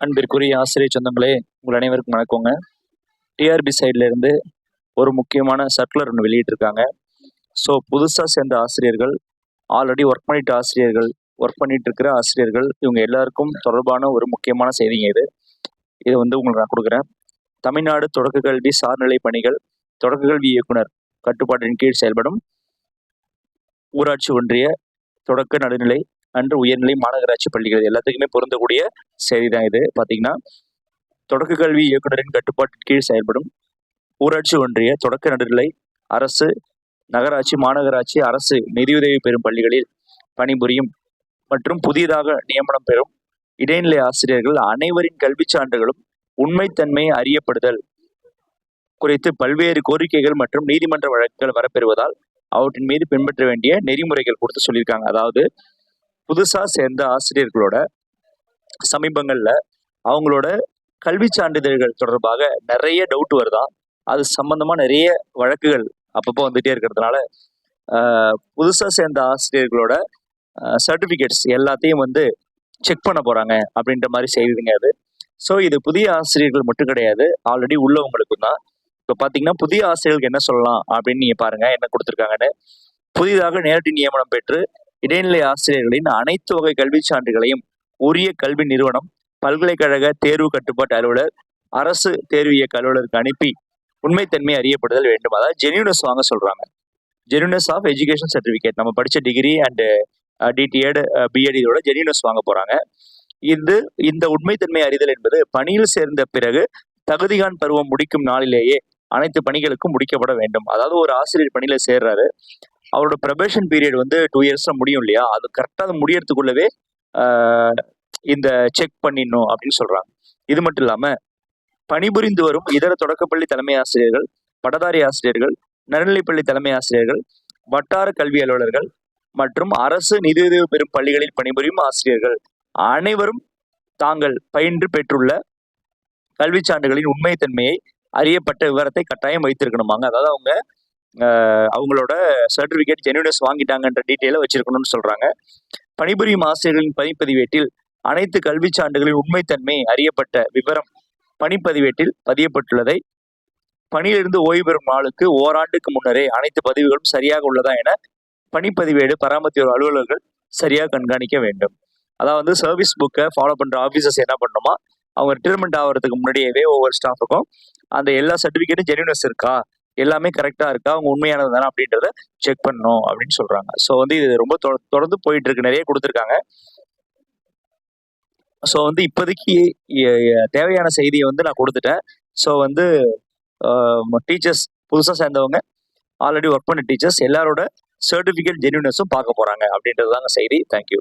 அன்பிற்குரிய ஆசிரியர் சொந்தங்களே, உங்கள் அனைவருக்கும் வணக்கங்க. டிஆர்பி சைட்ல இருந்து ஒரு முக்கியமான சர்க்குலர் ஒன்று வெளியிட்டிருக்காங்க. ஸோ புதுசாக சேர்ந்த ஆசிரியர்கள், ஆல்ரெடி ஒர்க் பண்ணிட்ட ஆசிரியர்கள், ஒர்க் பண்ணிட்டு இருக்கிற ஆசிரியர்கள், இவங்க எல்லாருக்கும் தொடர்பான ஒரு முக்கியமான செய்திங்க இது. இதை உங்களுக்கு நான் கொடுக்குறேன். தமிழ்நாடு தொடக்க கல்வி சார்நிலை பணிகள் தொடக்க கல்வி இயக்குனர் கட்டுப்பாட்டின் கீழ் செயல்படும் ஊராட்சி ஒன்றிய தொடக்க நடுநிலை அன்று உயர்நிலை மாநகராட்சி பள்ளிகள் எல்லாத்துக்குமே பொருந்தக்கூடிய செய்தி தான் இது. பார்த்தீங்கன்னா, தொடக்க கல்வி இயக்குனரின் கட்டுப்பாட்டின் கீழ் செயல்படும் ஊராட்சி ஒன்றிய தொடக்க நடுநிலை அரசு நகராட்சி மாநகராட்சி அரசு நிதியுதவி பெறும் பள்ளிகளில் பணிபுரியும் மற்றும் புதியதாக நியமனம் பெறும் இடைநிலை ஆசிரியர்கள் அனைவரின் கல்வி சான்றுகளும் உண்மைத்தன்மை அறியப்படுதல் குறித்து பல்வேறு கோரிக்கைகள் மற்றும் நீதிமன்ற வழக்குகள் வரப்பெறுவதால் அவற்றின் மீது பின்பற்ற வேண்டிய நெறிமுறைகள் கொடுத்து சொல்லியிருக்காங்க. அதாவது புதுசா சேர்ந்த ஆசிரியர்களோட சமீபங்கள்ல அவங்களோட கல்வி சான்றிதழ்கள் தொடர்பாக நிறைய டவுட் வருதான். அது சம்பந்தமா நிறைய வழக்குகள் அப்பப்போ வந்துட்டே இருக்கிறதுனால புதுசா சேர்ந்த ஆசிரியர்களோட சர்டிபிகேட்ஸ் எல்லாத்தையும் செக் பண்ண போறாங்க அப்படின்ற மாதிரி செய்திங்க அது. ஸோ இது புதிய ஆசிரியர்கள் மட்டும் கிடையாது, ஆல்ரெடி உள்ளவங்களுக்கும் தான். இப்போ பார்த்தீங்கன்னா, புதிய ஆசிரியர்களுக்கு என்ன சொல்லலாம் அப்படின்னு நீங்க பாருங்க என்ன கொடுத்துருக்காங்கன்னு. புதிதாக நேரடி நியமனம் பெற்று இடைநிலை ஆசிரியர்களின் அனைத்து வகை கல்வி சான்றுகளையும் உரிய கல்வி நிறுவனம், பல்கலைக்கழக தேர்வு கட்டுப்பாட்டு அலுவலர், அரசு தேர்வு இயக்க அலுவலருக்கு அனுப்பி உண்மைத்தன்மை அறியப்படுதல் வேண்டும். அதாவது ஜென்யூனஸ் வாங்க சொல்றாங்க. ஜென்யூனஸ் ஆஃப் எஜுகேஷன் சர்டிபிகேட், நம்ம படிச்ச டிகிரி அண்ட் டிடிஎட் பிஎட் இதோட ஜென்யூனஸ் வாங்க போறாங்க. இந்த உண்மைத்தன்மை அறிதல் என்பது பணியில் சேர்ந்த பிறகு தகுதிகான் பருவம் முடிக்கும் நாளிலேயே அனைத்து பணிகளுக்கும் முடிக்கப்பட வேண்டும். அதாவது ஒரு ஆசிரியர் பணியில சேர்றாரு, அவரோட ப்ரொபேஷன் பீரியட் 2 இயர்ஸ்ல முடியும் இல்லையா, அது கரெக்டாக அது முடியறதுக்குள்ளவே இந்த செக் பண்ணிடணும் அப்படின்னு சொல்றாங்க. இது மட்டும் இல்லாம பணிபுரிந்து வரும் இதர தொடக்கப்பள்ளி தலைமை ஆசிரியர்கள், பட்டதாரி ஆசிரியர்கள், நடுநிலைப்பள்ளி தலைமை ஆசிரியர்கள், வட்டார கல்வி அலுவலர்கள் மற்றும் அரசு நிதியுதவி பெறும் பள்ளிகளில் பணிபுரியும் ஆசிரியர்கள் அனைவரும் தாங்கள் பயின்று பெற்றுள்ள கல்வி சான்றுகளின் உண்மைத்தன்மையை அறியப்பட்ட விவரத்தை கட்டாயம் வைத்திருக்கணுமாங்க. அதாவது அவங்களோட சர்டிபிகேட் ஜென்யூனஸ் வாங்கிட்டாங்கன்ற டீட்டெயிலை வச்சிருக்கணும்னு சொல்றாங்க. பணிபுரியும் ஆசிரியர்களின் பணிப்பதிவேட்டில் அனைத்து கல்வி சான்றுகளின் உண்மைத்தன்மை அறியப்பட்ட விவரம் பணிப்பதிவேட்டில் பதியப்பட்டுள்ளதை பணியிலிருந்து ஓய்வு பெறும் நாளுக்கு ஓராண்டுக்கு முன்னரே அனைத்து பதிவுகளும் சரியாக உள்ளதா என பணிப்பதிவேடு பராமரித்து அலுவலர்கள் சரியாக கண்காணிக்க வேண்டும். அதாவது சர்வீஸ் புக்கை ஃபாலோ பண்ற ஆபீசர்ஸ் என்ன பண்ணணுமா, அவங்க ரிட்டைர்மெண்ட் ஆகிறதுக்கு முன்னாடியே ஒவ்வொரு ஸ்டாஃபுக்கும் அந்த எல்லா சர்டிபிகேட்டும் ஜென்யூனஸ் இருக்கா, எல்லாமே கரெக்டா இருக்கா, அவங்க உண்மையானது தானே அப்படின்றத செக் பண்ணணும் அப்படின்னு சொல்றாங்க. ஸோ இது ரொம்ப தொடர்ந்து போயிட்டு இருக்கு, நிறைய கொடுத்துருக்காங்க. ஸோ இப்போதைக்கு தேவையான செய்தியை நான் கொடுத்துட்டேன். ஸோ டீச்சர்ஸ் புதுசாக சேர்ந்தவங்க, ஆல்ரெடி ஒர்க் பண்ண டீச்சர்ஸ் எல்லாரோட சர்டிஃபிகேட் ஜென்யூனஸும் பார்க்க போறாங்க அப்படின்றது தாங்க செய்தி. தேங்க்யூ.